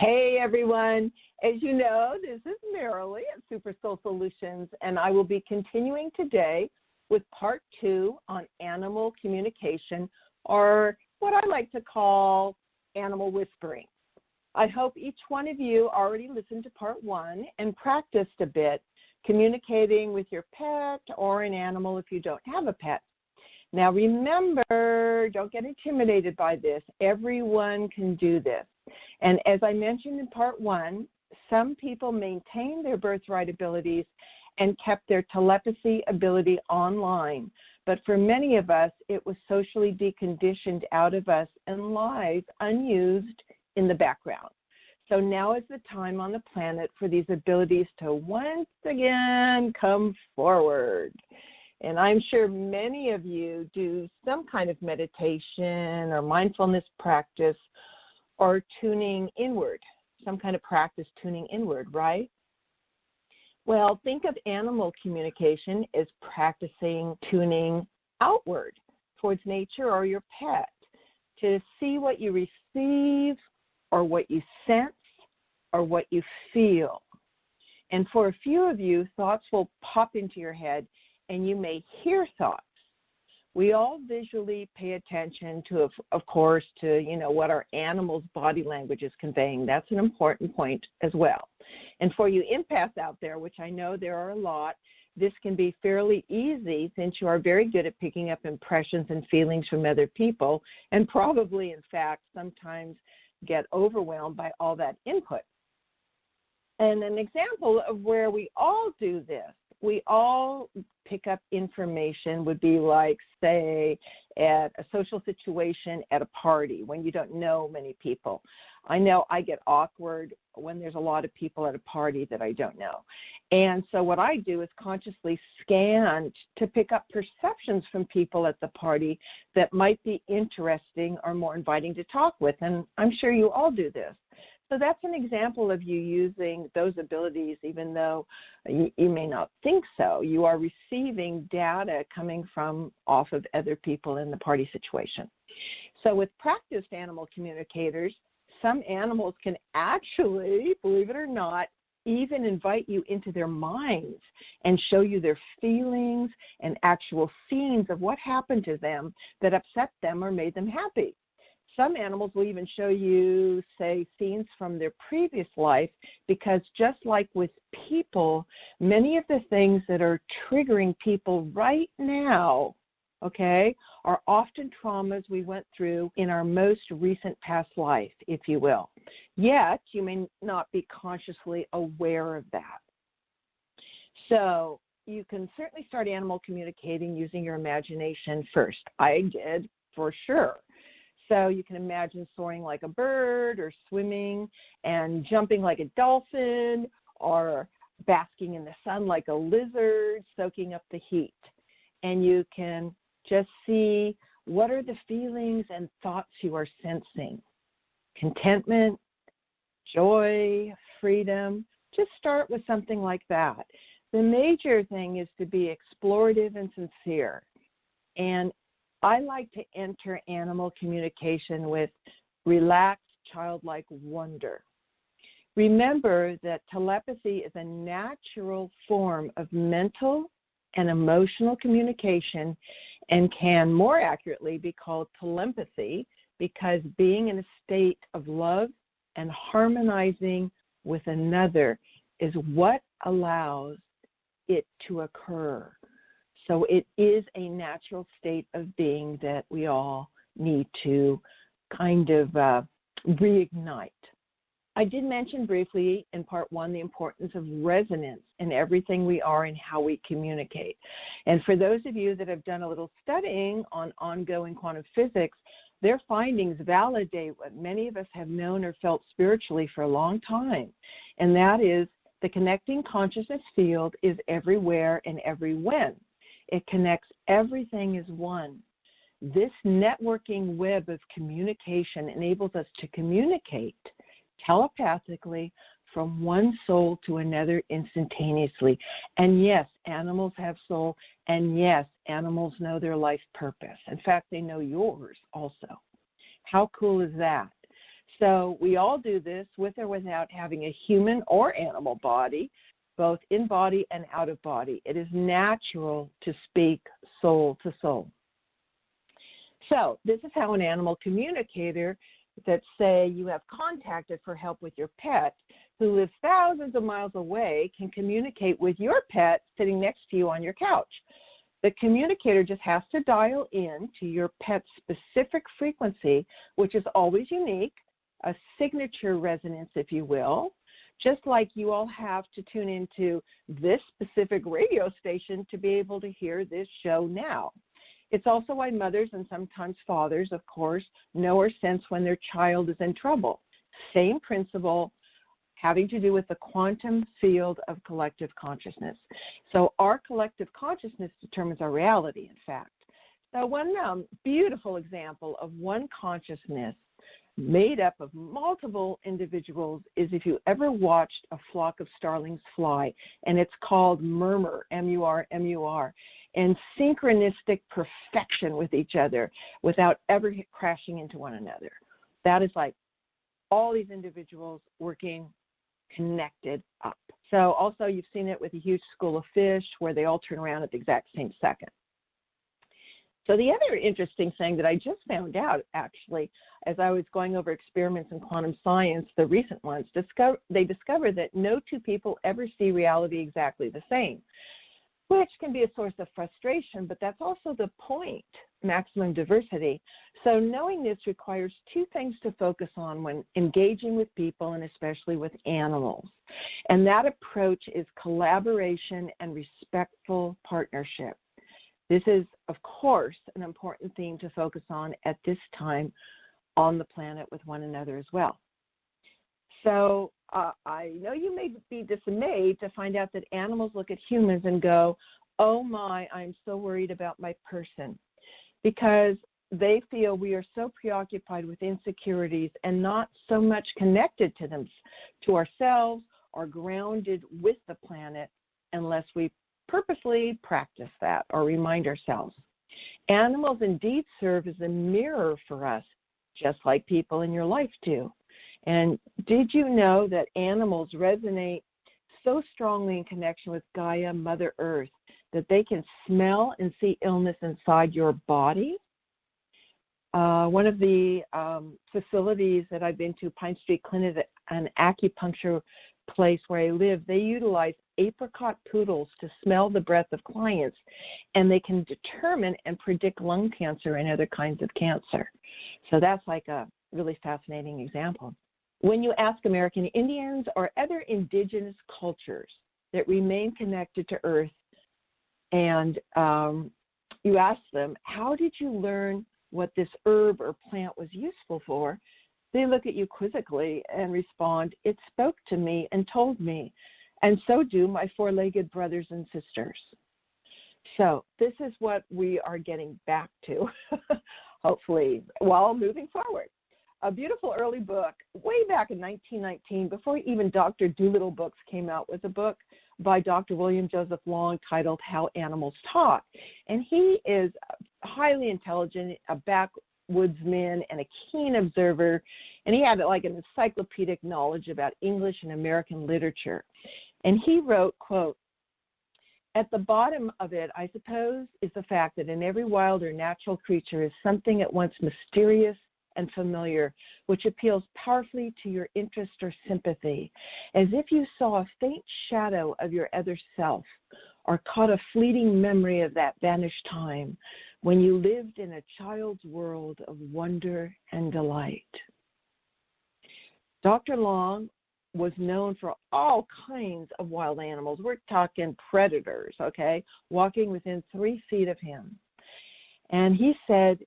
Hey, everyone. As you know, this is Merrily at Super Soul Solutions, and I will be continuing today with part 2 on animal communication, or what I like to call animal whispering. I hope each one of you already listened to part 1 and practiced a bit communicating with your pet or an animal if you don't have a pet. Now remember, don't get intimidated by this. Everyone can do this. And as I mentioned in part 1, some people maintained their birthright abilities and kept their telepathy ability online. But for many of us, it was socially deconditioned out of us and lies unused in the background. So now is the time on the planet for these abilities to once again come forward. And I'm sure many of you do some kind of meditation or mindfulness practice or tuning inward, some kind of practice tuning inward, right? Well, think of animal communication as practicing tuning outward towards nature or your pet to see what you receive or what you sense or what you feel. And for a few of you, thoughts will pop into your head and you may hear thoughts. We all visually pay attention to, of course, to, what our animal's body language is conveying. That's an important point as well. And for you empaths out there, which I know there are a lot, this can be fairly easy since you are very good at picking up impressions and feelings from other people and probably, in fact, sometimes get overwhelmed by all that input. And an example of where we all do this, we all pick up information would be like, say, at a social situation at a party when you don't know many people. I know I get awkward when there's a lot of people at a party that I don't know. And so what I do is consciously scan to pick up perceptions from people at the party that might be interesting or more inviting to talk with. And I'm sure you all do this. So that's an example of you using those abilities, even though you may not think so. You are receiving data coming from off of other people in the party situation. So with practiced animal communicators, some animals can actually, believe it or not, even invite you into their minds and show you their feelings and actual scenes of what happened to them that upset them or made them happy. Some animals will even show you, say, scenes from their previous life, because just like with people, many of the things that are triggering people right now, okay, are often traumas we went through in our most recent past life, if you will. Yet, you may not be consciously aware of that. So, you can certainly start animal communicating using your imagination first. I did, for sure. So you can imagine soaring like a bird or swimming and jumping like a dolphin or basking in the sun like a lizard, soaking up the heat. And you can just see what are the feelings and thoughts you are sensing. Contentment, joy, freedom. Just start with something like that. The major thing is to be explorative and sincere. And I like to enter animal communication with relaxed, childlike wonder. Remember that telepathy is a natural form of mental and emotional communication and can more accurately be called telempathy, because being in a state of love and harmonizing with another is what allows it to occur. So it is a natural state of being that we all need to kind of reignite. I did mention briefly in part 1 the importance of resonance in everything we are and how we communicate. And for those of you that have done a little studying on ongoing quantum physics, their findings validate what many of us have known or felt spiritually for a long time, and that is the connecting consciousness field is everywhere and every when. It connects everything as one. This networking web of communication enables us to communicate telepathically from one soul to another instantaneously. And yes, animals have soul, and yes, animals know their life purpose. In fact, they know yours also. How cool is that? So we all do this with or without having a human or animal body, both in body and out of body. It is natural to speak soul to soul. So this is how an animal communicator that, say, you have contacted for help with your pet who lives thousands of miles away can communicate with your pet sitting next to you on your couch. The communicator just has to dial in to your pet's specific frequency, which is always unique, a signature resonance, if you will, just like you all have to tune into this specific radio station to be able to hear this show now. It's also why mothers and sometimes fathers, of course, know or sense when their child is in trouble. Same principle having to do with the quantum field of collective consciousness. So our collective consciousness determines our reality, in fact. So one beautiful example of one consciousness made up of multiple individuals is if you ever watched a flock of starlings fly, and it's called murmur, M-U-R-M-U-R, and synchronistic perfection with each other without ever crashing into one another. That is like all these individuals working connected up. So also you've seen it with a huge school of fish where they all turn around at the exact same second. So the other interesting thing that I just found out, actually, as I was going over experiments in quantum science, the recent ones, they discovered that no two people ever see reality exactly the same, which can be a source of frustration, but that's also the point, maximum diversity. So knowing this requires two things to focus on when engaging with people and especially with animals. And that approach is collaboration and respectful partnership. This is, of course, an important theme to focus on at this time on the planet with one another as well. So I know you may be dismayed to find out that animals look at humans and go, oh my, I'm so worried about my person, because they feel we are so preoccupied with insecurities and not so much connected to them, to ourselves, or grounded with the planet unless we purposely practice that or remind ourselves. Animals indeed serve as a mirror for us, just like people in your life do. And did you know that animals resonate so strongly in connection with Gaia, Mother Earth, that they can smell and see illness inside your body? One of the facilities that I've been to, Pine Street Clinic, an acupuncture place where I live, they utilize apricot poodles to smell the breath of clients, and they can determine and predict lung cancer and other kinds of cancer. So that's like a really fascinating example. When you ask American Indians or other indigenous cultures that remain connected to Earth, and you ask them, how did you learn what this herb or plant was useful for? They look at you quizzically and respond, it spoke to me and told me, and so do my four-legged brothers and sisters. So this is what we are getting back to, hopefully, while moving forward. A beautiful early book, way back in 1919, before even Dr. Dolittle books came out, was a book by Dr. William Joseph Long titled How Animals Talk. And he is highly intelligent, a backwoodsman, and a keen observer. And he had like an encyclopedic knowledge about English and American literature. And he wrote, quote, at the bottom of it, I suppose, is the fact that in every wild or natural creature is something at once mysterious and familiar, which appeals powerfully to your interest or sympathy, as if you saw a faint shadow of your other self or caught a fleeting memory of that vanished time when you lived in a child's world of wonder and delight. Dr. Long was known for all kinds of wild animals. We're talking predators, okay, walking within 3 feet of him. And he said,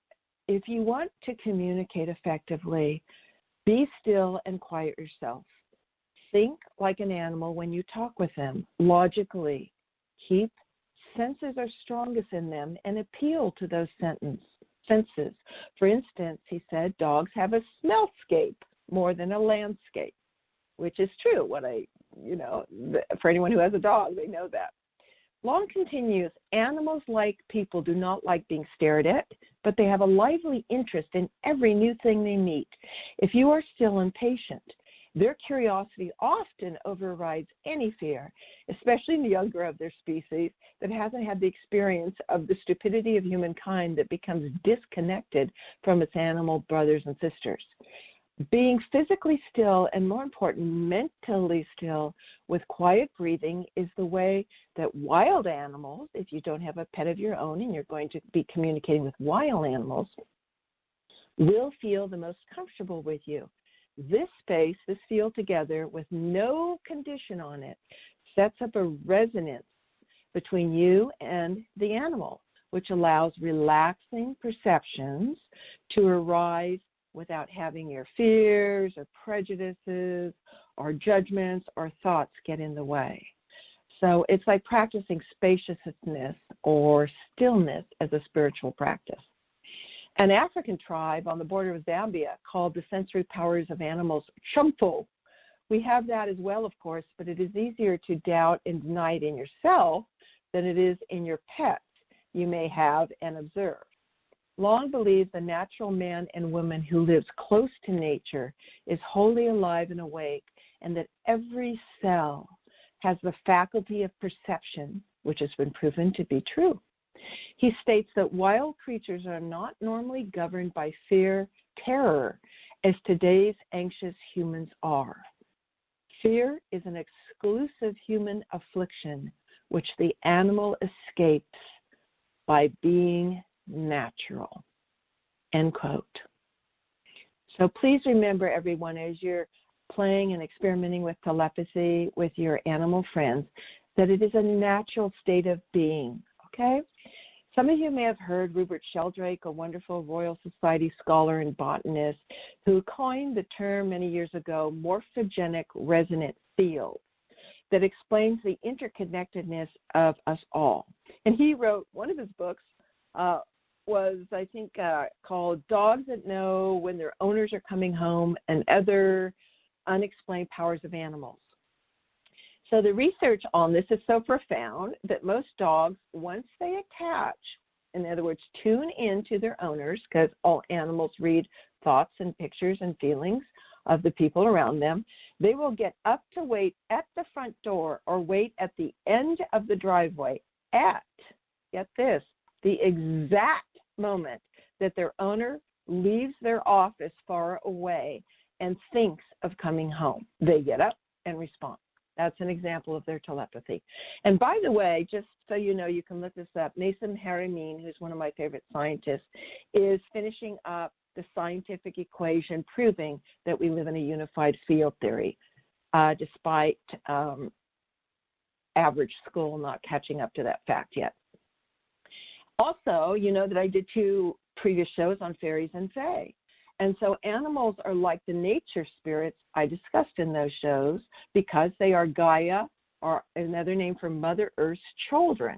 if you want to communicate effectively, be still and quiet yourself. Think like an animal when you talk with them, logically. Keep senses are strongest in them and appeal to those senses. For instance, he said, dogs have a smellscape more than a landscape, which is true. For anyone who has a dog, they know that. Long continues, animals like people do not like being stared at, but they have a lively interest in every new thing they meet. If you are still impatient, their curiosity often overrides any fear, especially in the younger of their species that hasn't had the experience of the stupidity of humankind that becomes disconnected from its animal brothers and sisters. Being physically still and, more important, mentally still with quiet breathing is the way that wild animals, if you don't have a pet of your own and you're going to be communicating with wild animals, will feel the most comfortable with you. This space, this field together with no condition on it, sets up a resonance between you and the animal, which allows relaxing perceptions to arise without having your fears or prejudices or judgments or thoughts get in the way. So it's like practicing spaciousness or stillness as a spiritual practice. An African tribe on the border of Zambia called the sensory powers of animals Shumpo. We have that as well, of course, but it is easier to doubt and deny it in yourself than it is in your pets you may have and observe. Long believed the natural man and woman who lives close to nature is wholly alive and awake, and that every cell has the faculty of perception, which has been proven to be true. He states that wild creatures are not normally governed by fear, terror, as today's anxious humans are. Fear is an exclusive human affliction which the animal escapes by being natural. End quote. So please remember, everyone, as you're playing and experimenting with telepathy with your animal friends, that it is a natural state of being, okay? Some of you may have heard Rupert Sheldrake, a wonderful Royal Society scholar and botanist, who coined the term many years ago, morphogenic resonant field, that explains the interconnectedness of us all. And he wrote, one of his books was, I think, called Dogs That Know When Their Owners Are Coming Home and Other Unexplained Powers of Animals. So the research on this is so profound that most dogs, once they attach, in other words, tune in to their owners, because all animals read thoughts and pictures and feelings of the people around them, they will get up to wait at the front door or wait at the end of the driveway at, get this, the exact moment that their owner leaves their office far away and thinks of coming home. They get up and respond. That's an example of their telepathy. And by the way, just so you know, you can look this up, Nassim Haramein, who's one of my favorite scientists, is finishing up the scientific equation proving that we live in a unified field theory, despite average school not catching up to that fact yet. Also, you know that I did 2 previous shows on fairies and fae. And so animals are like the nature spirits I discussed in those shows because they are Gaia, or another name for Mother Earth's children,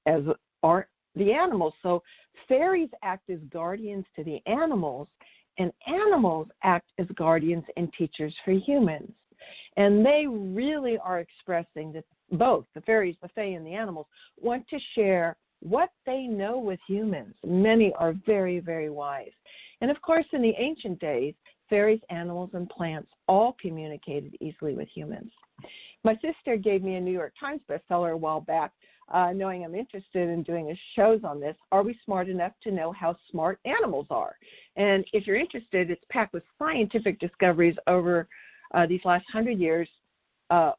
as are the animals. So fairies act as guardians to the animals, and animals act as guardians and teachers for humans. And they really are expressing that both the fairies, the fae, and the animals want to share what they know with humans. Many are very, very wise. And of course, in the ancient days, fairies, animals, and plants all communicated easily with humans. My sister gave me a New York Times bestseller a while back, knowing I'm interested in doing shows on this. Are we smart enough to know how smart animals are? And if you're interested, it's packed with scientific discoveries over these last 100 years,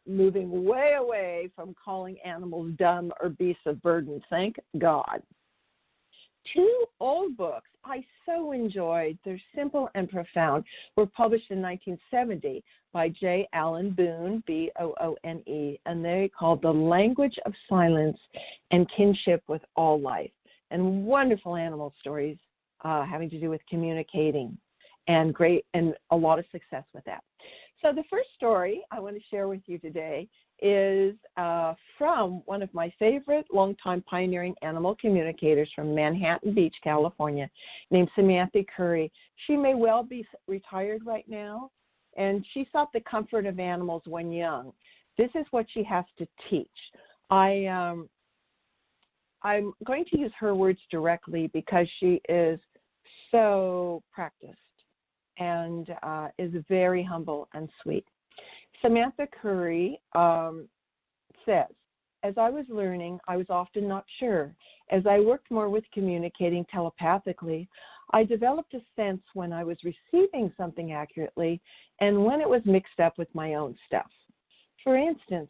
moving way away from calling animals dumb or beasts of burden. Thank God. 2 old books I so enjoyed, they're simple and profound, were published in 1970 by J. Allen Boone, B-O-O-N-E, and they're called The Language of Silence and Kinship with All Life, and wonderful animal stories having to do with communicating, and a lot of success with that. So the first story I want to share with you today is from one of my favorite longtime pioneering animal communicators from Manhattan Beach, California, named Samantha Curry. She may well be retired right now, and she sought the comfort of animals when young. This is what she has to teach. I'm going to use her words directly because she is so practiced and is very humble and sweet. Samantha Curry says, as I was learning, I was often not sure. As I worked more with communicating telepathically, I developed a sense when I was receiving something accurately and when it was mixed up with my own stuff. For instance,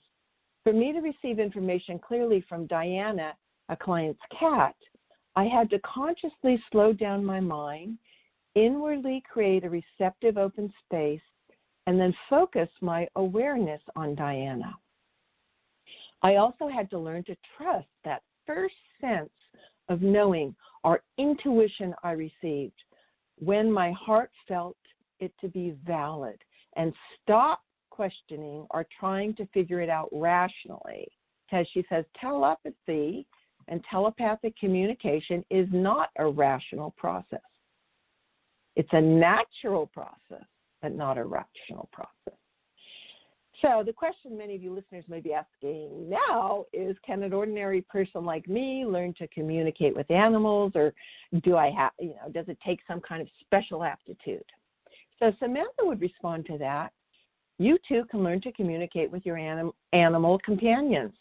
for me to receive information clearly from Diana, a client's cat, I had to consciously slow down my mind, inwardly create a receptive open space, and then focus my awareness on Diana. I also had to learn to trust that first sense of knowing or intuition I received when my heart felt it to be valid, and stop questioning or trying to figure it out rationally. Because she says telepathy and telepathic communication is not a rational process. It's a natural process, but not a rational process. So the question many of you listeners may be asking now is, can an ordinary person like me learn to communicate with animals, or does it take some kind of special aptitude? So Samantha would respond to that. You too can learn to communicate with your animal companions.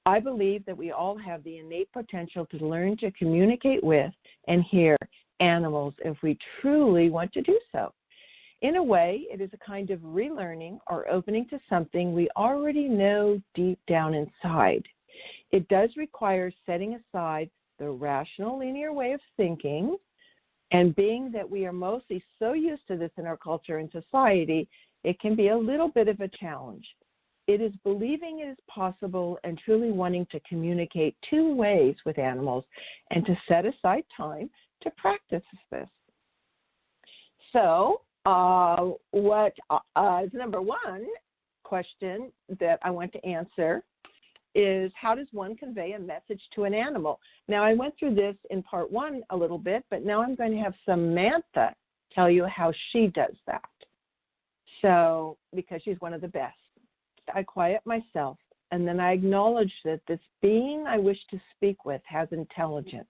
I believe that we all have the innate potential to learn to communicate with and hear animals if we truly want to do so. In a way, it is a kind of relearning or opening to something we already know deep down inside. It does require setting aside the rational, linear way of thinking, and being that we are mostly so used to this in our culture and society, it can be a little bit of a challenge. It is believing it is possible and truly wanting to communicate two ways with animals and to set aside time to practice this. So, what is number one question that I want to answer is, how does one convey a message to an animal? Now, I went through this in part one a little bit, but now I'm going to have Samantha tell you how she does that. So, because she's one of the best. I quiet myself, and then I acknowledge that this being I wish to speak with has intelligence.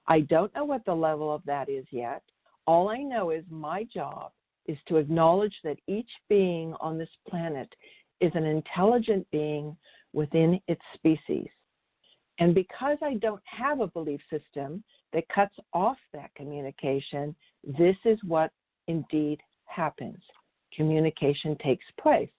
I don't know what the level of that is yet. All I know is my job is to acknowledge that each being on this planet is an intelligent being within its species. And because I don't have a belief system that cuts off that communication, this is what indeed happens. Communication takes place.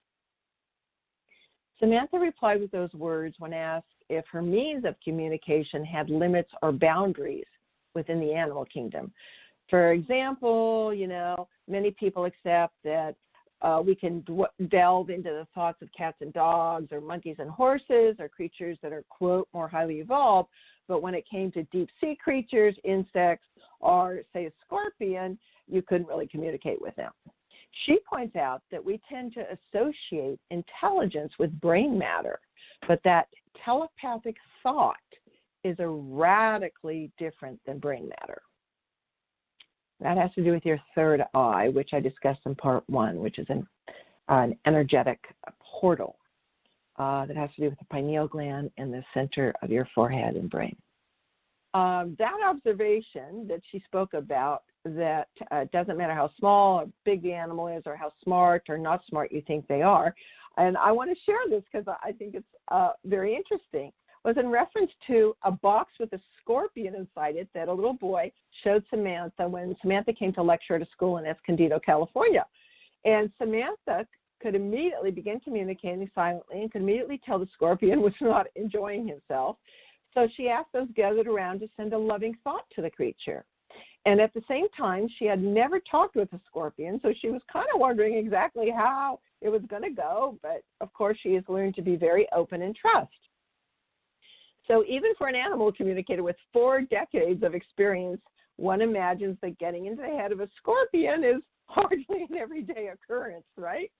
Samantha replied with those words when asked if her means of communication had limits or boundaries within the animal kingdom. For example, many people accept that we can delve into the thoughts of cats and dogs, or monkeys and horses, or creatures that are, quote, more highly evolved. But when it came to deep sea creatures, insects, or, say, a scorpion, you couldn't really communicate with them. She points out that we tend to associate intelligence with brain matter, but that telepathic thought is radically different than brain matter. That has to do with your third eye, which I discussed in part one, which is an energetic portal that has to do with the pineal gland in the center of your forehead and brain. That observation that she spoke about, that it doesn't matter how small or big the animal is, or how smart or not smart you think they are, and I want to share this because I think it's very interesting, was in reference to a box with a scorpion inside it that a little boy showed Samantha when Samantha came to lecture at a school in Escondido, California. And Samantha could immediately begin communicating silently and could immediately tell the scorpion was not enjoying himself. So she asked those gathered around to send a loving thought to the creature. And at the same time, she had never talked with a scorpion, so she was kind of wondering exactly how it was going to go. But, of course, she has learned to be very open and trust. So even for an animal communicator with 4 decades of experience, one imagines that getting into the head of a scorpion is hardly an everyday occurrence, right?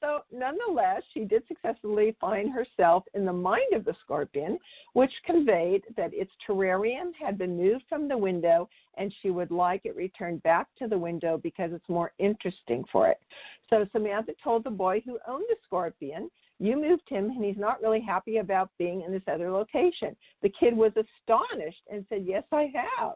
So nonetheless, she did successfully find herself in the mind of the scorpion, which conveyed that its terrarium had been moved from the window and she would like it returned back to the window because it's more interesting for it. So Samantha told the boy who owned the scorpion, "You moved him and he's not really happy about being in this other location." The kid was astonished and said, "Yes, I have."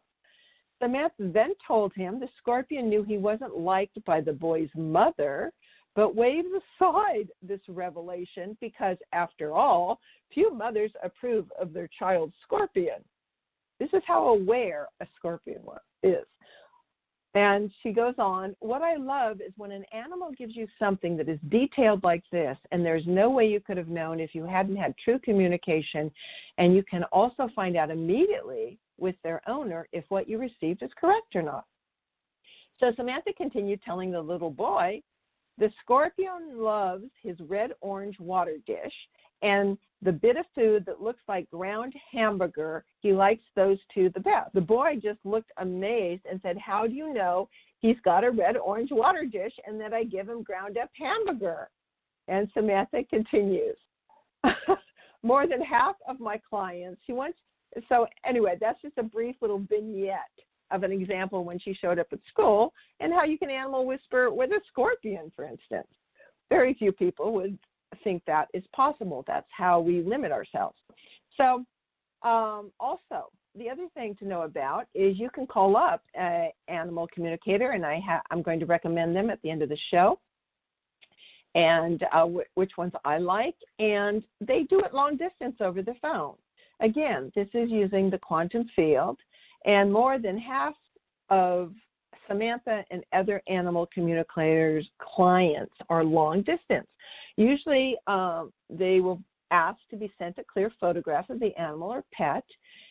Samantha then told him the scorpion knew he wasn't liked by the boy's mother, but waved aside this revelation because, after all, few mothers approve of their child's scorpion. This is how aware a scorpion is. And she goes on, what I love is when an animal gives you something that is detailed like this, and there's no way you could have known if you hadn't had true communication, and you can also find out immediately with their owner if what you received is correct or not. So Samantha continued telling the little boy, the scorpion loves his red-orange water dish, and the bit of food that looks like ground hamburger, he likes those two the best. The boy just looked amazed and said, how do you know he's got a red-orange water dish and that I give him ground-up hamburger? And Samantha continues, more than half of my clients, so anyway, that's just a brief little vignette of an example when she showed up at school and how you can animal whisper with a scorpion, for instance. Very few people would think that is possible. That's how we limit ourselves. So also, the other thing to know about is you can call up an animal communicator, and I'm going to recommend them at the end of the show, and which ones I like, and they do it long distance over the phone. Again, this is using the quantum field, and more than half of Samantha and other animal communicators' clients are long distance. Usually they will ask to be sent a clear photograph of the animal or pet,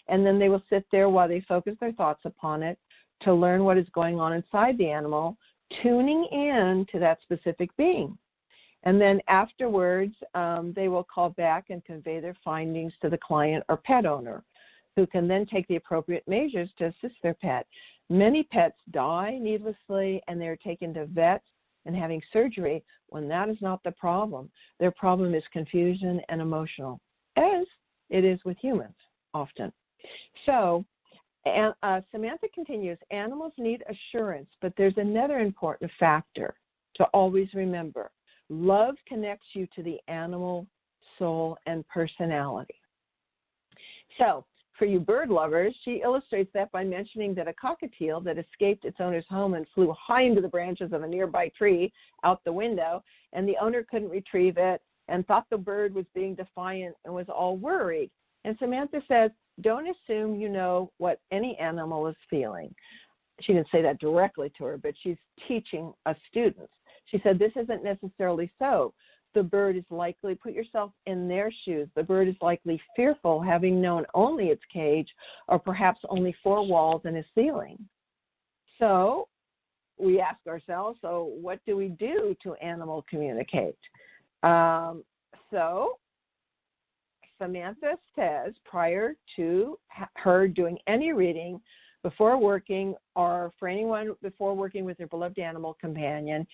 and then they will sit there while they focus their thoughts upon it to learn what is going on inside the animal, tuning in to that specific being. And then afterwards, they will call back and convey their findings to the client or pet owner, who can then take the appropriate measures to assist their pet. Many pets die needlessly, and they're taken to vets and having surgery when that is not the problem. Their problem is confusion and emotional, as it is with humans often. So Samantha continues, animals need assurance, but there's another important factor to always remember. Love connects you to the animal soul and personality. So, for you bird lovers, she illustrates that by mentioning that a cockatiel that escaped its owner's home and flew high into the branches of a nearby tree out the window, and the owner couldn't retrieve it and thought the bird was being defiant and was all worried. And Samantha says, don't assume you know what any animal is feeling. She didn't say that directly to her, but she's teaching us students. She said, this isn't necessarily so. The bird is likely, put yourself in their shoes, the bird is likely fearful, having known only its cage or perhaps only four walls and a ceiling. So we ask ourselves, so what do we do to animal communicate? So Samantha says, prior to her doing any reading, before working, or for anyone before working with their beloved animal companion,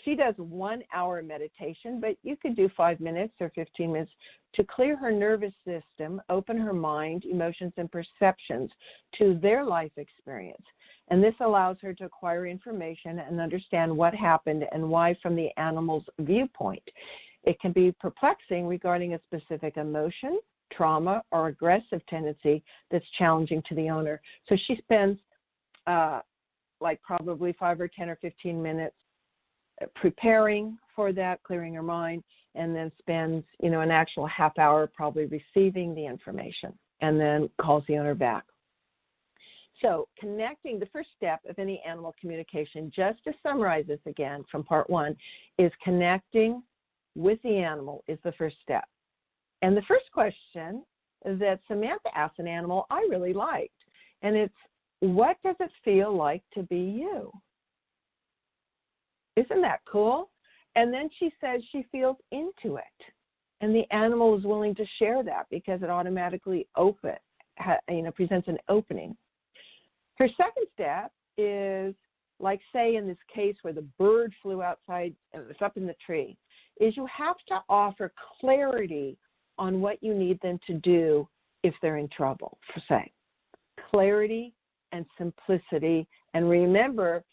she does 1 hour meditation, but you could do 5 minutes or 15 minutes to clear her nervous system, open her mind, emotions, and perceptions to their life experience. And this allows her to acquire information and understand what happened and why from the animal's viewpoint. It can be perplexing regarding a specific emotion, trauma, or aggressive tendency that's challenging to the owner. So she spends probably 5 or 10 or 15 minutes preparing for that, clearing her mind, and then spends, an actual half hour probably receiving the information, and then calls the owner back. So connecting, the first step of any animal communication, just to summarize this again from part 1, is connecting with the animal is the first step. And the first question that Samantha asked an animal I really liked, and it's, what does it feel like to be you? Isn't that cool? And then she says she feels into it. And the animal is willing to share that because it automatically presents an opening. Her second step is, like say in this case where the bird flew outside and it's up in the tree, is you have to offer clarity on what you need them to do if they're in trouble, for say. Clarity and simplicity. And remember,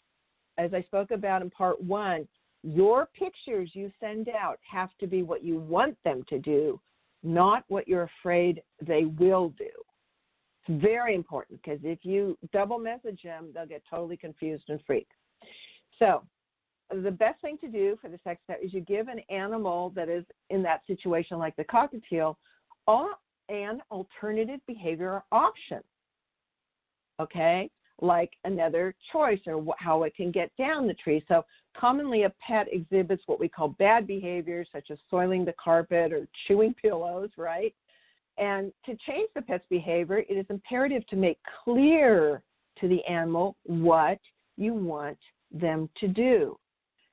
as I spoke about in part 1, your pictures you send out have to be what you want them to do, not what you're afraid they will do. It's very important because if you double message them, they'll get totally confused and freak. So the best thing to do for the sex pet is you give an animal that is in that situation, like the cockatiel, an alternative behavior option, okay, like another choice or how it can get down the tree. So commonly a pet exhibits what we call bad behaviors, such as soiling the carpet or chewing pillows, right? And to change the pet's behavior, it is imperative to make clear to the animal what you want them to do.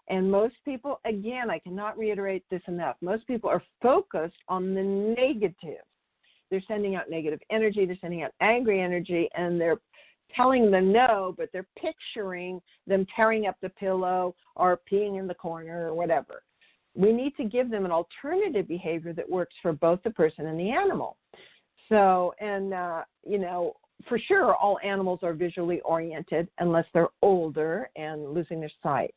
And most people, again, I cannot reiterate this enough, most people are focused on the negative. They're sending out negative energy, they're sending out angry energy, and they're telling them no, but they're picturing them tearing up the pillow or peeing in the corner or whatever. We need to give them an alternative behavior that works for both the person and the animal. So, and, for sure, all animals are visually oriented unless they're older and losing their sight.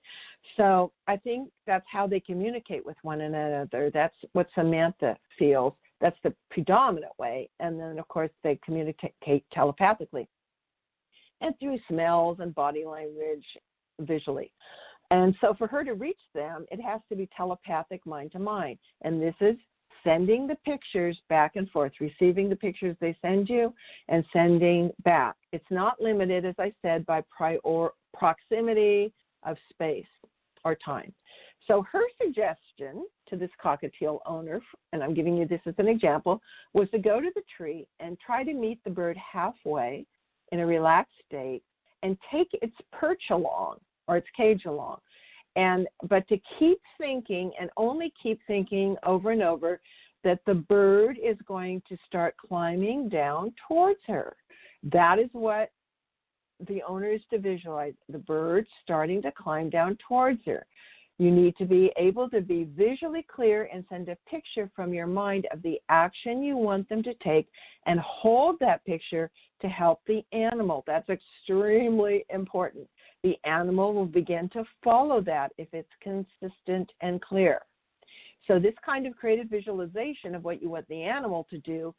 So I think that's how they communicate with one another. That's what Samantha feels. That's the predominant way. And then, of course, they communicate telepathically and through smells and body language visually. And so for her to reach them, it has to be telepathic mind to mind. And this is sending the pictures back and forth, receiving the pictures they send you and sending back. It's not limited, as I said, by proximity of space or time. So her suggestion to this cockatiel owner, and I'm giving you this as an example, was to go to the tree and try to meet the bird halfway in a relaxed state and take its perch along or its cage along. But to keep thinking and only keep thinking over and over that the bird is going to start climbing down towards her. That is what the owner is to visualize, the bird starting to climb down towards her. You need to be able to be visually clear and send a picture from your mind of the action you want them to take and hold that picture to help the animal. That's extremely important. The animal will begin to follow that if it's consistent and clear. So this kind of creative visualization of what you want the animal to do,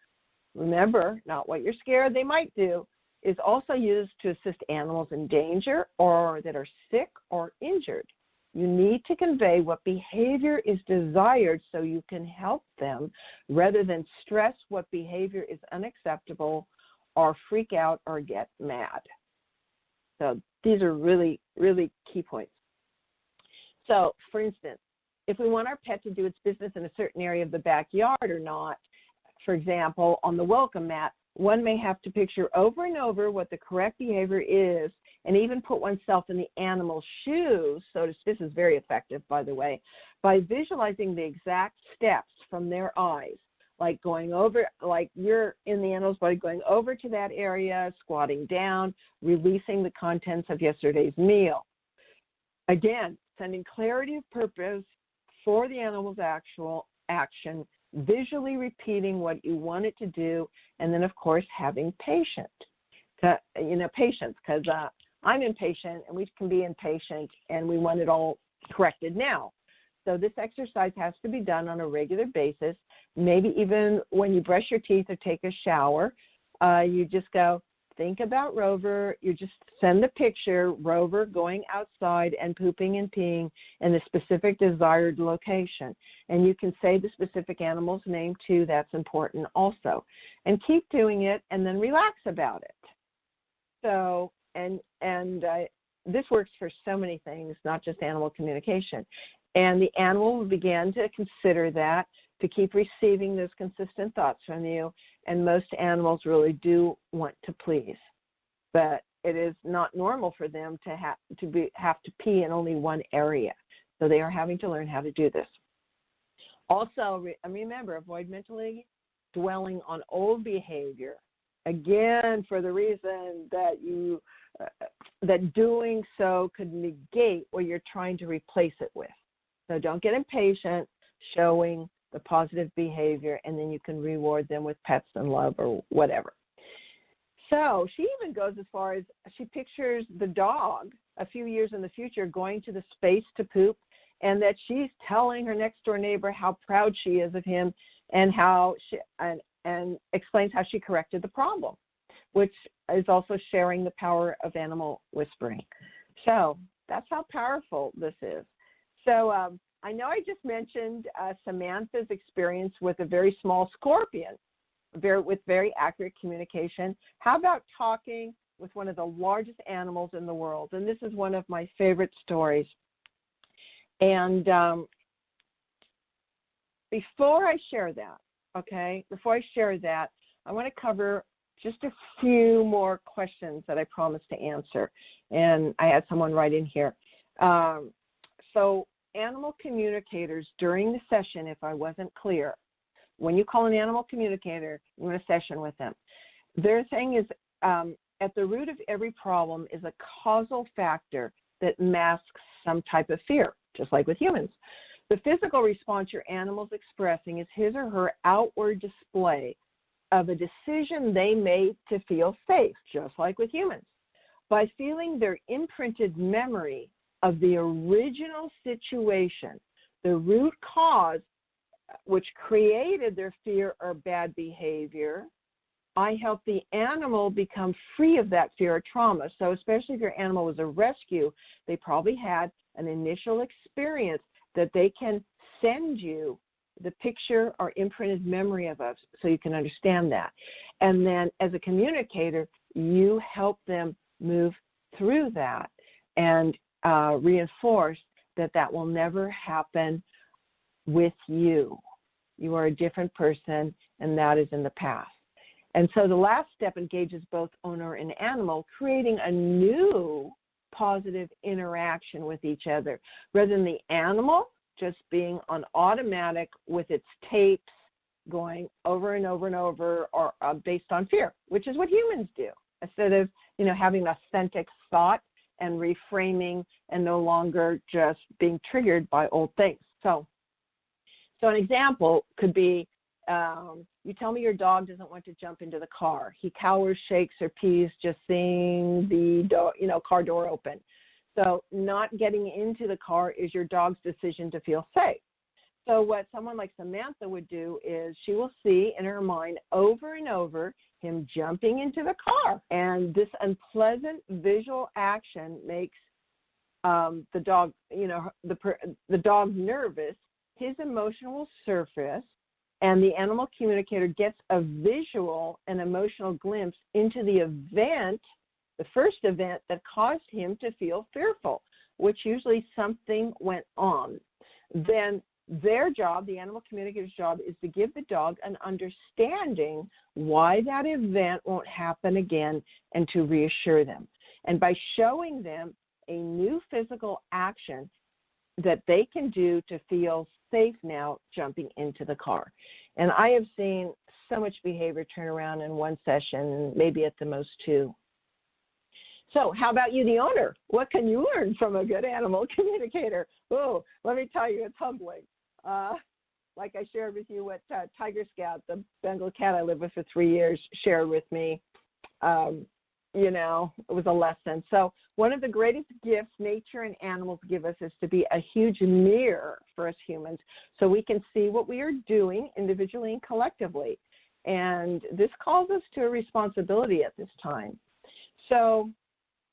remember, not what you're scared they might do, is also used to assist animals in danger or that are sick or injured. You need to convey what behavior is desired so you can help them rather than stress what behavior is unacceptable or freak out or get mad. So these are really, really key points. So, for instance, if we want our pet to do its business in a certain area of the backyard or not, for example, on the welcome mat, one may have to picture over and over what the correct behavior is and even put oneself in the animal's shoes. So this is very effective, by the way, by visualizing the exact steps from their eyes, like going over, like you're in the animal's body, going over to that area, squatting down, releasing the contents of yesterday's meal. Again, sending clarity of purpose for the animal's actual action, visually repeating what you want it to do, and then, of course, having patience, because I'm impatient, and we can be impatient, and we want it all corrected now. So this exercise has to be done on a regular basis, maybe even when you brush your teeth or take a shower. You just go, think about Rover. You just send the picture, Rover going outside and pooping and peeing in the specific desired location. And you can say the specific animal's name too. That's important also. And keep doing it and then relax about it. So, this works for so many things, not just animal communication. And the animal will begin to consider that, to keep receiving those consistent thoughts from you. And most animals really do want to please. But it is not normal for them to have to pee in only one area. So they are having to learn how to do this. Also, remember, avoid mentally dwelling on old behavior. Again, for the reason that that doing so could negate what you're trying to replace it with. So don't get impatient showing the positive behavior, and then you can reward them with pets and love or whatever. So she even goes as far as she pictures the dog a few years in the future going to the space to poop, and that she's telling her next door neighbor how proud she is of him and how she and explains how she corrected the problem. which is also sharing the power of animal whispering. So that's how powerful this is. So I know I just mentioned Samantha's experience with a very small scorpion with very accurate communication. How about talking with one of the largest animals in the world? And this is one of my favorite stories. And before I share that, I want to cover just a few more questions that I promised to answer. And I had someone write in here. So animal communicators during the session, if I wasn't clear, when you call an animal communicator, you're in a session with them. Their thing is at the root of every problem is a causal factor that masks some type of fear, just like with humans. The physical response your animal's expressing is his or her outward display of a decision they made to feel safe, just like with humans. By feeling their imprinted memory of the original situation, the root cause which created their fear or bad behavior, I help the animal become free of that fear or trauma. So especially if your animal was a rescue, they probably had an initial experience that they can send you the picture or imprinted memory of us so you can understand that. And then as a communicator, you help them move through that and reinforce that will never happen with you. You are a different person, and that is in the past. And so the last step engages both owner and animal, creating a new positive interaction with each other, rather than the animal just being on automatic with its tapes going over and over and over, or based on fear, which is what humans do, instead of having authentic thought and reframing and no longer just being triggered by old things. So an example could be, you tell me your dog doesn't want to jump into the car. He cowers, shakes, or pees just seeing the car door open. So not getting into the car is your dog's decision to feel safe. So what someone like Samantha would do is she will see in her mind over and over him jumping into the car. And this unpleasant visual action makes the dog, the dog nervous. His emotion will surface, and the animal communicator gets a visual and emotional glimpse into the event, the first event that caused him to feel fearful, which usually something went on. Then their job, the animal communicator's job, is to give the dog an understanding why that event won't happen again and to reassure them. And by showing them a new physical action that they can do to feel safe now jumping into the car. And I have seen so much behavior turn around in one session, maybe at the most two. So how about you, the owner? What can you learn from a good animal communicator? Oh, let me tell you, it's humbling. Like I shared with you what Tiger Scout, the Bengal cat I lived with for 3 years, shared with me. It was a lesson. So one of the greatest gifts nature and animals give us is to be a huge mirror for us humans so we can see what we are doing individually and collectively. And this calls us to a responsibility at this time. So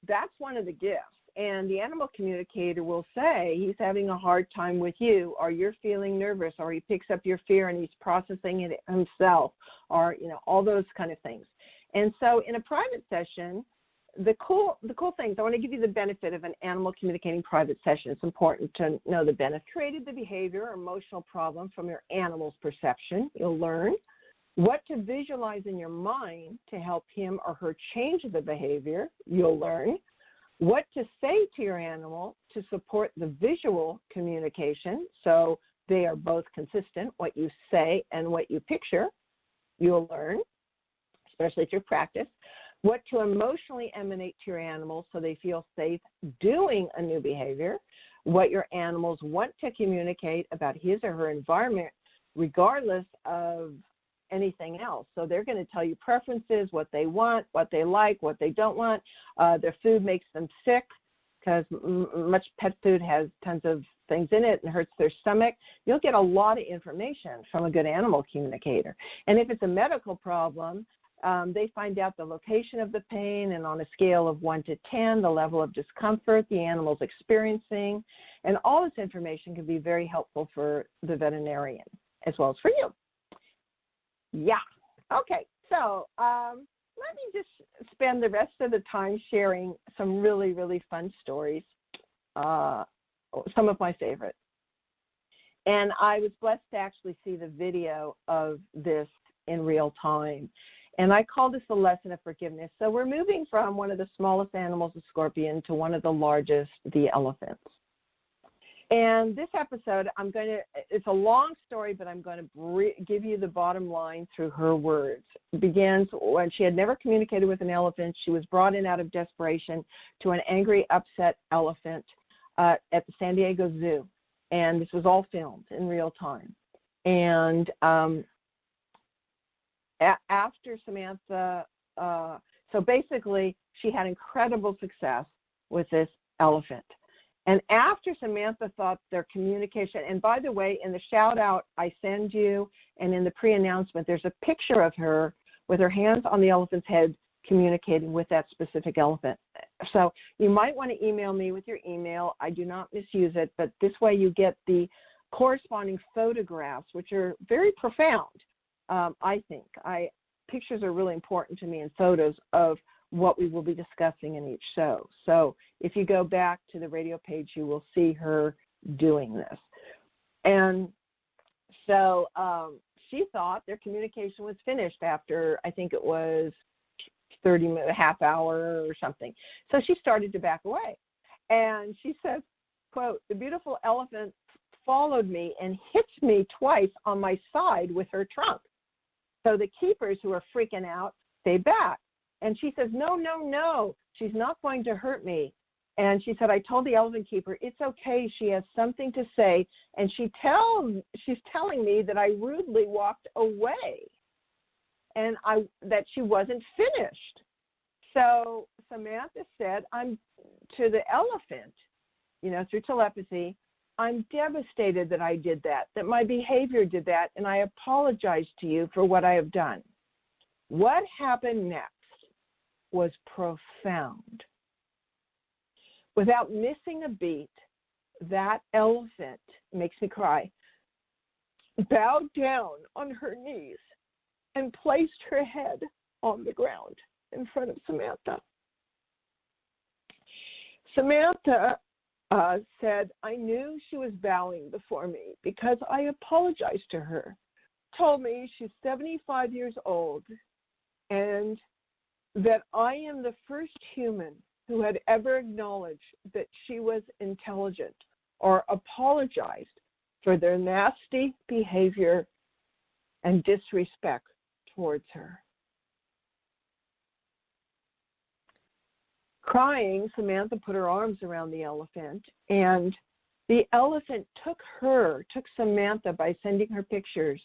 that's one of the gifts. And the animal communicator will say he's having a hard time with you, or you're feeling nervous, or he picks up your fear and he's processing it himself, or, all those kind of things. And so in a private session, the cool things, I want to give you the benefit of an animal communicating private session. It's important to know the benefit. Created the behavior or emotional problem from your animal's perception. You'll learn what to visualize in your mind to help him or her change the behavior. You'll learn what to say to your animal to support the visual communication, so they are both consistent, what you say and what you picture. You'll learn, especially at your practice, what to emotionally emanate to your animals so they feel safe doing a new behavior, what your animals want to communicate about his or her environment, regardless of anything else. So they're going to tell you preferences, what they want, what they like, what they don't want. Their food makes them sick because much pet food has tons of things in it and hurts their stomach. You'll get a lot of information from a good animal communicator. And if it's a medical problem, They find out the location of the pain, and on a scale of 1 to 10, the level of discomfort the animal's experiencing. And all this information can be very helpful for the veterinarian as well as for you. Yeah. Okay. So let me just spend the rest of the time sharing some really, really fun stories, some of my favorite. And I was blessed to actually see the video of this in real time. And I call this the lesson of forgiveness. So we're moving from one of the smallest animals, the scorpion, to one of the largest, the elephants. And this episode, it's a long story, but I'm going to give you the bottom line through her words. It begins when she had never communicated with an elephant. She was brought in out of desperation to an angry, upset elephant at the San Diego Zoo. And this was all filmed in real time. And after Samantha, so basically she had incredible success with this elephant. And after Samantha thought their communication, and by the way, in the shout out I send you and in the pre-announcement, there's a picture of her with her hands on the elephant's head communicating with that specific elephant. So you might want to email me with your email. I do not misuse it, but this way you get the corresponding photographs, which are very profound. I think pictures are really important to me, and photos of what we will be discussing in each show. So if you go back to the radio page, you will see her doing this. And so she thought their communication was finished after, I think it was 30 minutes, half hour or something. So she started to back away. And she says, quote, "The beautiful elephant followed me and hit me twice on my side with her trunk. So the keepers, who are freaking out, stayed back." And she says, no, she's not going to hurt me. And she said, "I told the elephant keeper, it's okay, she has something to say. And she's telling me that I rudely walked away and that she wasn't finished." So Samantha said, "I'm to the elephant, through telepathy, I'm devastated that I did that my behavior did that, and I apologize to you for what I have done." What happened next was profound. Without missing a beat, that elephant, makes me cry, bowed down on her knees and placed her head on the ground in front of Samantha. Samantha said, "I knew she was bowing before me because I apologized to her, told me she's 75 years old, and that I am the first human who had ever acknowledged that she was intelligent or apologized for their nasty behavior and disrespect towards her." Crying, Samantha put her arms around the elephant, and the elephant took Samantha by sending her pictures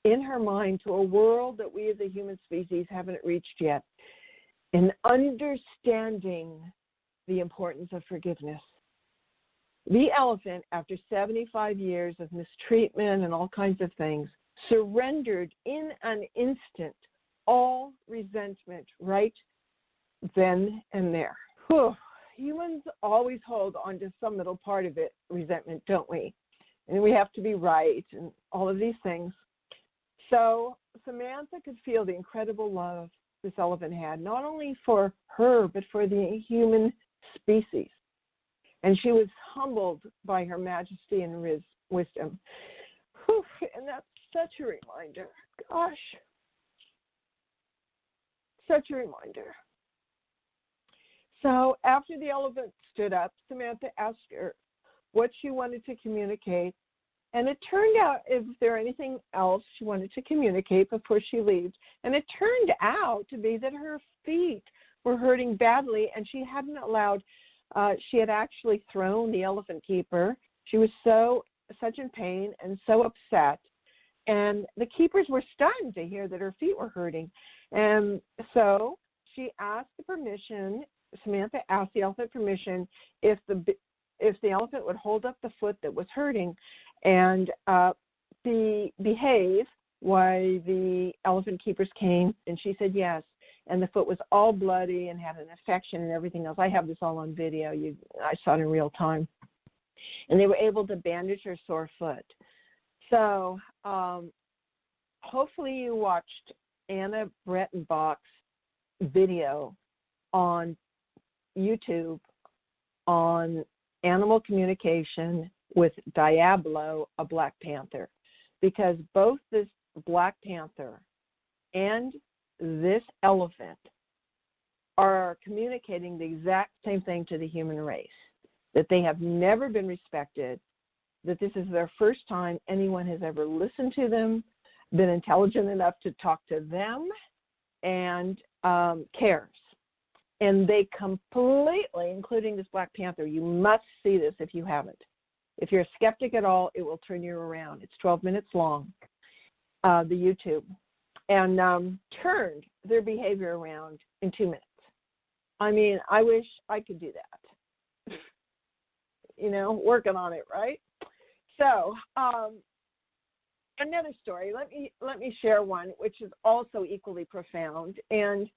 in her mind to a world that we as a human species haven't reached yet, in understanding the importance of forgiveness. The elephant, after 75 years of mistreatment and all kinds of things, surrendered in an instant all resentment right then and there. Whew. Humans always hold on to some little part of it, resentment, don't we? And we have to be right and all of these things. So Samantha could feel the incredible love this elephant had, not only for her, but for the human species. And she was humbled by her majesty and wisdom. Whew. And that's such a reminder. Gosh. Such a reminder. So after the elephant stood up, Samantha asked her what she wanted to communicate. And it turned out, if there anything else she wanted to communicate before she leaves, and it turned out to be that her feet were hurting badly, and she hadn't allowed, she had actually thrown the elephant keeper. She was such in pain and so upset. And the keepers were stunned to hear that her feet were hurting. And so she asked Samantha asked the elephant permission if the elephant would hold up the foot that was hurting and behave why the elephant keepers came? And she said yes. And the foot was all bloody and had an infection and everything else. I have this all on video. I saw it in real time. And they were able to bandage her sore foot. So hopefully you watched Anna Brettenbach's video on YouTube on animal communication with Diablo, a Black Panther, because both this Black Panther and this elephant are communicating the exact same thing to the human race, that they have never been respected, that this is their first time anyone has ever listened to them, been intelligent enough to talk to them, and cares. And they completely, including this Black Panther, you must see this if you haven't. If you're a skeptic at all, it will turn you around. It's 12 minutes long, the YouTube, and turned their behavior around in 2 minutes. I mean, I wish I could do that. Working on it, right? So, another story. Let me share one, which is also equally profound. And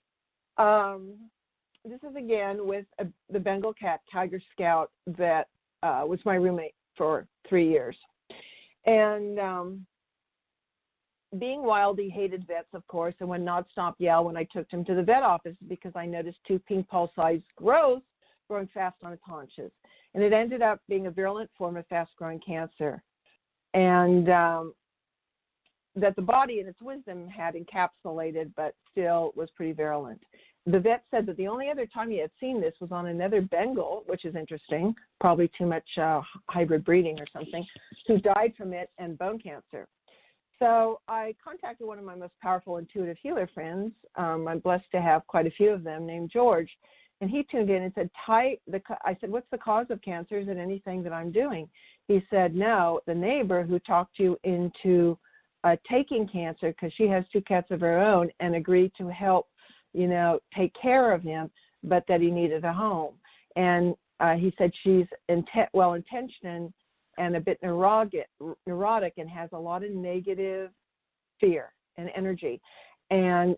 this is again with the Bengal cat, Tiger Scout, that was my roommate for 3 years. And being wild, he hated vets, of course, and would not stop yell when I took him to the vet office because I noticed 2 pink pulse-sized growths growing fast on its haunches. And it ended up being a virulent form of fast-growing cancer. And that the body, in its wisdom, had encapsulated, but still was pretty virulent. The vet said that the only other time he had seen this was on another Bengal, which is interesting, probably too much hybrid breeding or something, who died from it and bone cancer. So I contacted one of my most powerful intuitive healer friends. I'm blessed to have quite a few of them, named George. And he tuned in and said, I said, what's the cause of cancer? Is it anything that I'm doing? He said, no, the neighbor who talked you into taking cancer because she has 2 cats of her own and agreed to help, take care of him, but that he needed a home. And he said she's well-intentioned and a bit neurotic and has a lot of negative fear and energy. And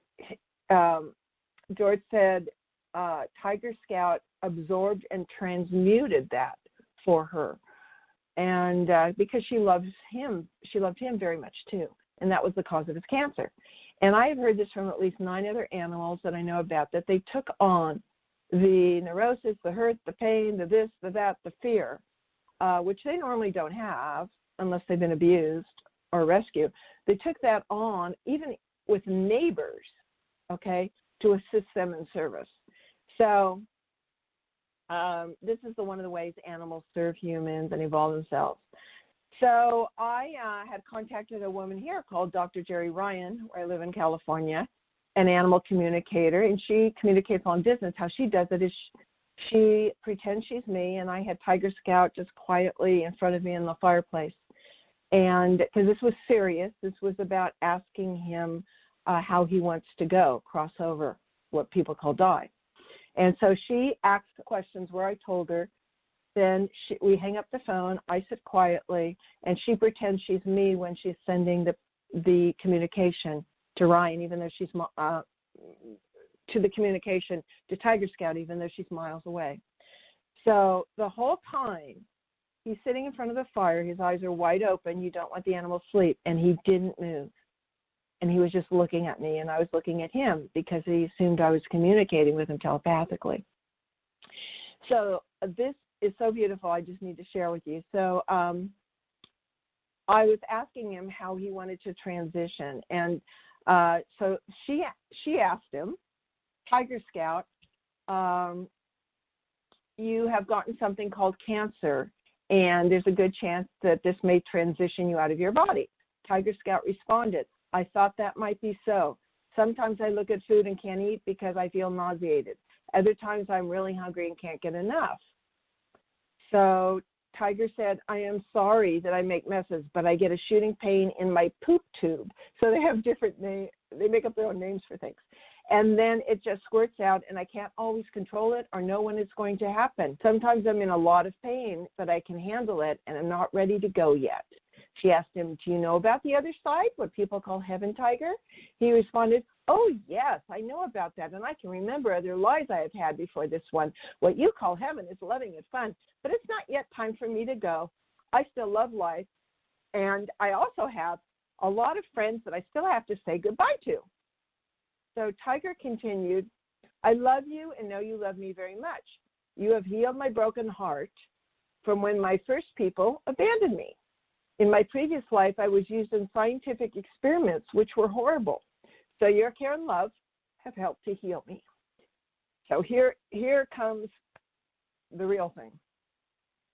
George said Tiger Scout absorbed and transmuted that for her. And because she loved him very much too. And that was the cause of his cancer. And I have heard this from at least 9 other animals that I know about, that they took on the neurosis, the hurt, the pain, the this, the that, the fear, which they normally don't have unless they've been abused or rescued. They took that on even with neighbors, okay, to assist them in service. So this is one of the ways animals serve humans and evolve themselves. So I had contacted a woman here called Dr. Jerry Ryan, where I live in California, an animal communicator, and she communicates long distance. How she does it is she pretends she's me, and I had Tiger Scout just quietly in front of me in the fireplace. And because this was serious, this was about asking him how he wants to go, cross over, what people call die. And so she asked questions where I told her. Then we hang up the phone, I sit quietly, and she pretends she's me when she's sending the communication to Ryan, even though she's to the communication to Tiger Scout, even though she's miles away. So the whole time he's sitting in front of the fire, his eyes are wide open, you don't let the animal sleep, and he didn't move. And he was just looking at me, and I was looking at him because he assumed I was communicating with him telepathically. So this is so beautiful, I just need to share with you. So I was asking him how he wanted to transition. And so she asked him, Tiger Scout, you have gotten something called cancer, and there's a good chance that this may transition you out of your body. Tiger Scout responded, I thought that might be so. Sometimes I look at food and can't eat because I feel nauseated. Other times I'm really hungry and can't get enough. So Tiger said, I am sorry that I make messes, but I get a shooting pain in my poop tube. So they have different names. They make up their own names for things. And then it just squirts out, and I can't always control it or know when it's going to happen. Sometimes I'm in a lot of pain, but I can handle it, and I'm not ready to go yet. She asked him, do you know about the other side, what people call heaven, Tiger? He responded, oh, yes, I know about that, and I can remember other lives I have had before this one. What you call heaven is loving and fun, but it's not yet time for me to go. I still love life, and I also have a lot of friends that I still have to say goodbye to. So Tiger continued, I love you and know you love me very much. You have healed my broken heart from when my first people abandoned me. In my previous life, I was used in scientific experiments, which were horrible. So your care and love have helped to heal me. So here comes the real thing.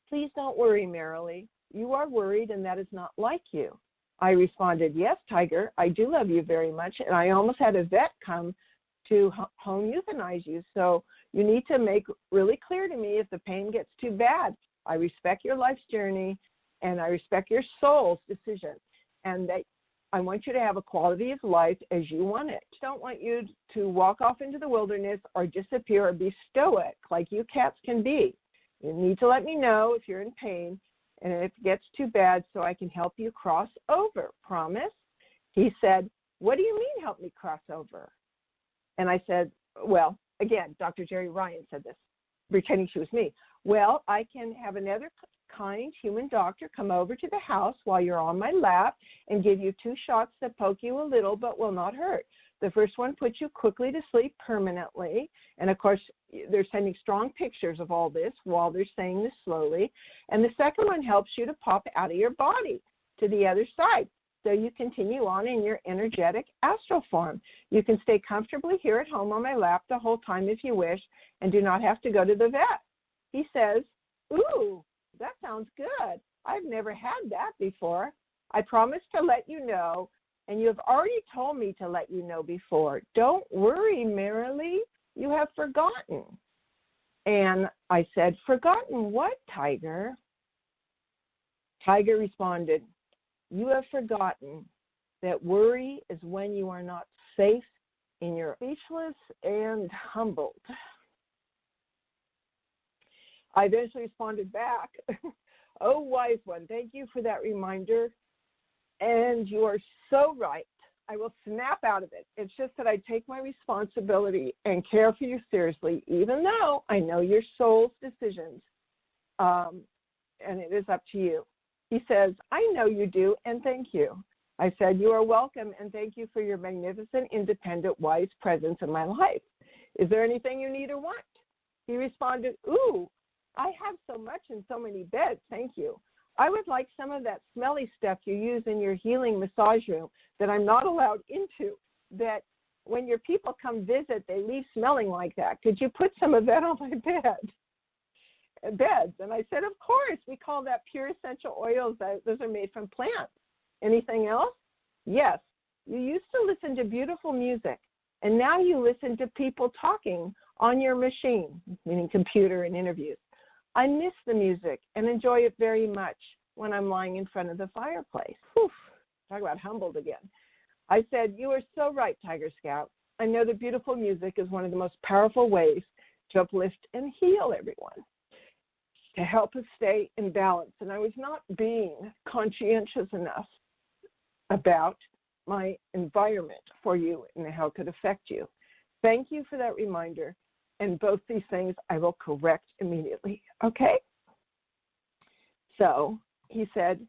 Please don't worry, Merrily. You are worried, and that is not like you. I responded, yes, Tiger, I do love you very much, and I almost had a vet come to home euthanize you. So you need to make really clear to me if the pain gets too bad. I respect your life's journey, and I respect your soul's decision, and that I want you to have a quality of life as you want it. I don't want you to walk off into the wilderness or disappear or be stoic like you cats can be. You need to let me know if you're in pain and if it gets too bad so I can help you cross over. Promise? He said, what do you mean help me cross over? And I said, well, again, Dr. Jerry Ryan said this, pretending she was me. Well, I can have another kind human doctor come over to the house while you're on my lap and give you 2 shots that poke you a little but will not hurt. The first one puts you quickly to sleep permanently. And, of course, they're sending strong pictures of all this while they're saying this slowly. And the second one helps you to pop out of your body to the other side. So you continue on in your energetic astral form. You can stay comfortably here at home on my lap the whole time if you wish and do not have to go to the vet. He says, ooh, that sounds good. I've never had that before. I promise to let you know, and you have already told me to let you know before. Don't worry, Merrily. You have forgotten. And I said, forgotten what, Tiger? Tiger responded, you have forgotten that worry is when you are not safe and you're speechless and humbled. I eventually responded back, oh, wise one, thank you for that reminder. And you are so right. I will snap out of it. It's just that I take my responsibility and care for you seriously, even though I know your soul's decisions, and it is up to you. He says, I know you do, and thank you. I said, you are welcome, and thank you for your magnificent, independent, wise presence in my life. Is there anything you need or want? He responded, ooh, I have so much in so many beds, thank you. I would like some of that smelly stuff you use in your healing massage room that I'm not allowed into, that when your people come visit, they leave smelling like that. Could you put some of that on my beds? And I said, of course. We call that pure essential oils. Those are made from plants. Anything else? Yes. You used to listen to beautiful music, and now you listen to people talking on your machine, meaning computer and interviews. I miss the music and enjoy it very much when I'm lying in front of the fireplace. Whew, talk about humbled again. I said, you are so right, Tiger Scout. I know that beautiful music is one of the most powerful ways to uplift and heal everyone, to help us stay in balance. And I was not being conscientious enough about my environment for you and how it could affect you. Thank you for that reminder. And both these things I will correct immediately, okay? So he said,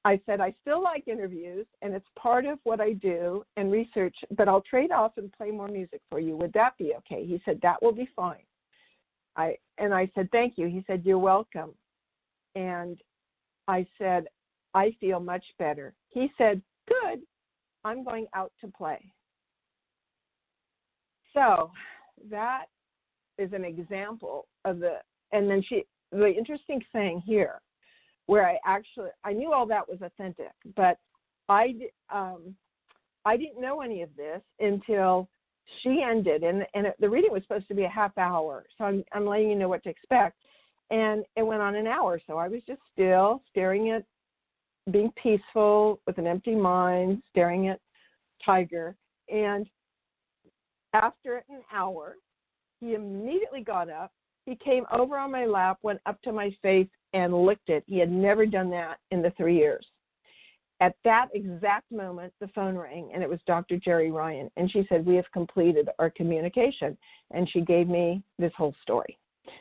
I still like interviews, and it's part of what I do and research, but I'll trade off and play more music for you. Would that be okay? He said, that will be fine. I said, thank you. He said, you're welcome. And I said, I feel much better. He said, good, I'm going out to play. So that is an example of and then the interesting thing here, where I knew all that was authentic, but I didn't know any of this until she ended, and the reading was supposed to be a half hour, so I'm letting you know what to expect, and it went on an hour, so I was just still staring at, being peaceful with an empty mind, staring at Tiger, and after an hour, he immediately got up. He came over on my lap, went up to my face, and licked it. He had never done that in the 3 years. at that exact moment, the phone rang, and it was Dr. Jerry Ryan. And she said, we have completed our communication. And she gave me this whole story.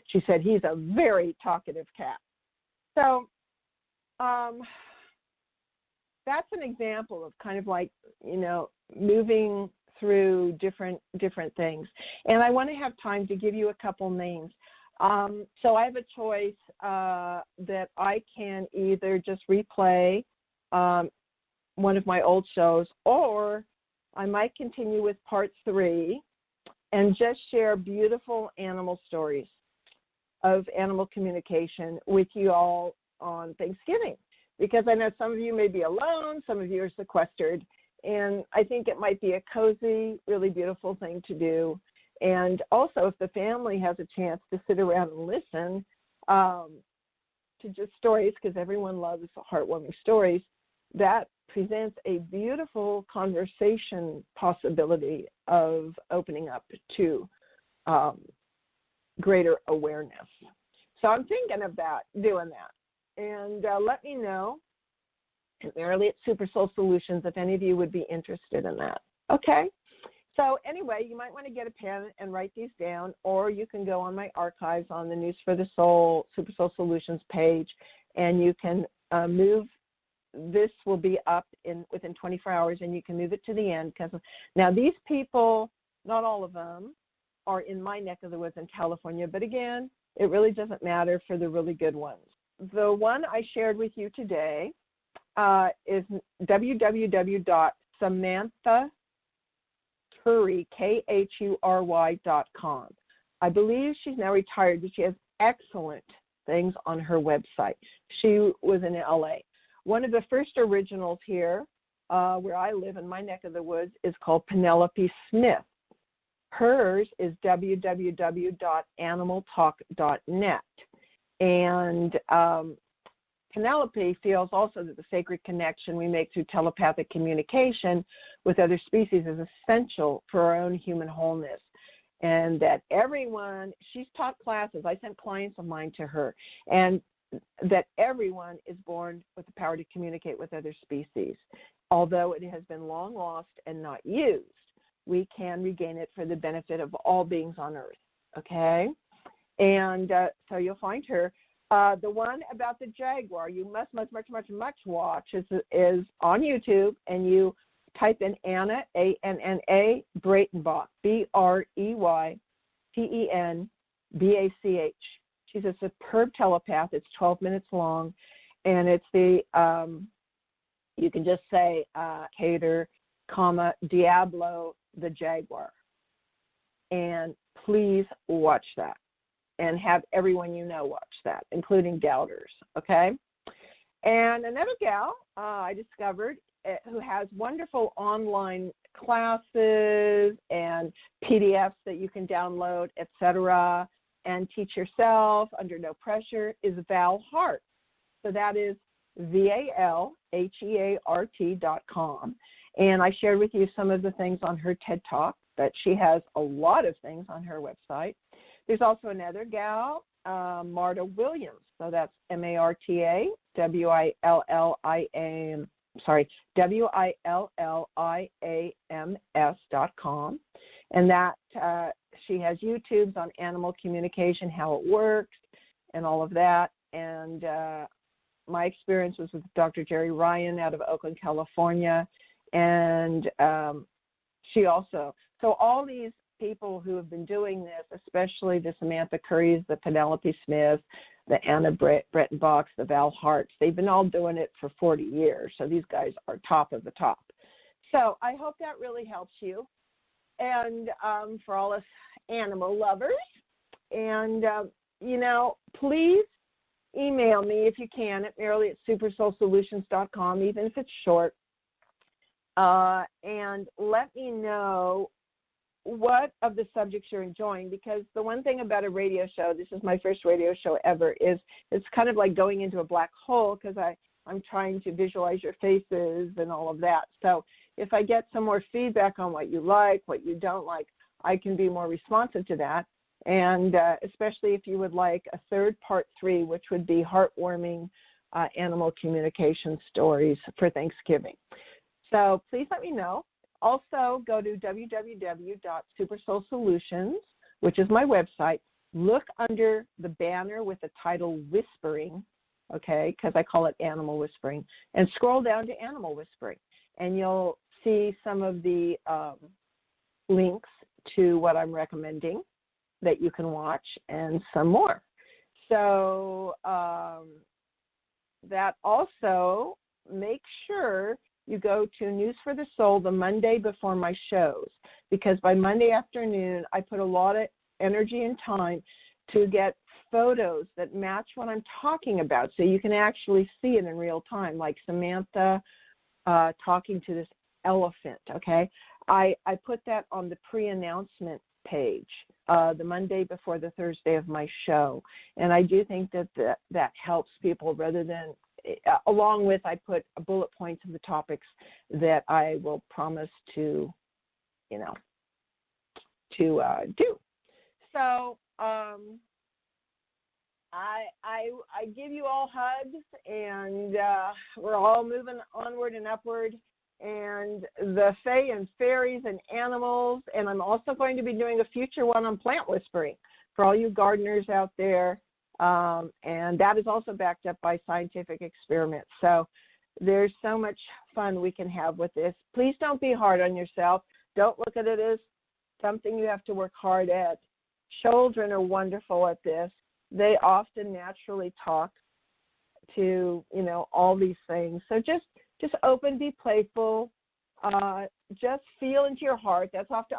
She said, he's a very talkative cat. So that's an example of kind of like, moving through different things. And I want to have time to give you a couple names. So I have a choice that I can either just replay one of my old shows, or I might continue with part 3 and just share beautiful animal stories of animal communication with you all on Thanksgiving, because I know some of you may be alone, some of you are sequestered, and I think it might be a cozy, really beautiful thing to do. And also, if the family has a chance to sit around and listen to just stories, because everyone loves heartwarming stories, that presents a beautiful conversation possibility of opening up to greater awareness. So I'm thinking about doing that. And let me know at Merrily at Super Soul Solutions if any of you would be interested in that. Okay? So anyway, you might want to get a pen and write these down, or you can go on my archives on the News for the Soul, Super Soul Solutions page, and you can move. This will be up within 24 hours, and you can move it to the end. Because now these people, not all of them, are in my neck of the woods in California. But again, it really doesn't matter for the really good ones. The one I shared with you today is www.samanthacury.com. I believe she's now retired, but she has excellent things on her website. She was in LA. One of the first originals here, where I live in my neck of the woods, is called Penelope Smith. Hers is www.animaltalk.net. And Penelope feels also that the sacred connection we make through telepathic communication with other species is essential for our own human wholeness. And that everyone, she's taught classes, I sent clients of mine to her, and that everyone is born with the power to communicate with other species. Although it has been long lost and not used, we can regain it for the benefit of all beings on earth, okay? And so you'll find her. The one about the jaguar you must watch is on YouTube, and you type in Anna, A-N-N-A, Breitenbach, B-R-E-Y-T-E-N-B-A-C-H. She's a superb telepath. It's 12 minutes long, and it's the, you can just say, Cater, Diablo the Jaguar. And please watch that, and have everyone you know watch that, including doubters, okay? And another gal I discovered who has wonderful online classes and PDFs that you can download, etc., and teach yourself under no pressure is Val Hart. So that is VALHEART.com. And I shared with you some of the things on her TED Talk, but she has a lot of things on her website. There's also another gal, Marta Williams. So that's WILLIAMS.com. And that she has YouTubes on animal communication, how it works, and all of that. And my experience was with Dr. Jerry Ryan out of Oakland, California. And she also, so all these people who have been doing this, especially the Samantha Currys, the Penelope Smith, the Anna Breitenbachs, the Val Harts, they've been all doing it for 40 years. So these guys are top of the top. So I hope that really helps you. And for all us animal lovers. And, please email me if you can at Merrily at supersoulsolutions.com, even if it's short. And let me know what of the subjects you're enjoying, because the one thing about a radio show, this is my first radio show ever, is it's kind of like going into a black hole, because I'm trying to visualize your faces and all of that. So if I get some more feedback on what you like, what you don't like, I can be more responsive to that. And especially if you would like a third part 3, which would be heartwarming animal communication stories for Thanksgiving. So please let me know. Also, go to www.supersoulsolutions, which is my website. Look under the banner with the title Whispering, okay, because I call it Animal Whispering, and scroll down to Animal Whispering, and you'll see some of the links to what I'm recommending that you can watch and some more. So that also, make sure you go to News for the Soul the Monday before my shows, because by Monday afternoon, I put a lot of energy and time to get photos that match what I'm talking about, so you can actually see it in real time, like Samantha talking to this elephant, okay? I put that on the pre-announcement page the Monday before the Thursday of my show, and I do think that helps people, rather than, along with, I put bullet points of the topics that I will promise to, do. So I give you all hugs, and we're all moving onward and upward, and the fae and fairies and animals, and I'm also going to be doing a future one on plant whispering for all you gardeners out there, and that is also backed up by scientific experiments. So there's so much fun we can have with this. Please don't be hard on yourself. Don't look at it as something you have to work hard at. Children are wonderful at this. They often naturally talk to, all these things. So just open, be playful, just feel into your heart. That's often,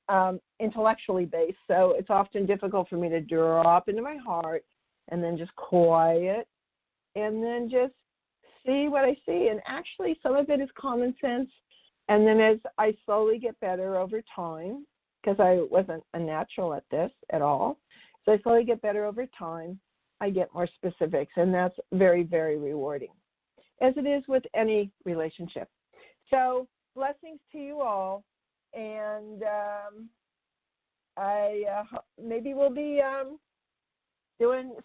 I'm intellectually based, so it's often difficult for me to drop into my heart and then just quiet and then just see what I see. And actually, some of it is common sense. And then as I slowly get better over time, because I wasn't a natural at this at all, so I slowly get better over time, I get more specifics, and that's very, very rewarding, as it is with any relationship. So blessings to you all, and maybe we'll be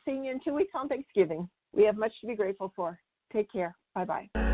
seeing you in 2 weeks on Thanksgiving. We have much to be grateful for. Take care. Bye-bye.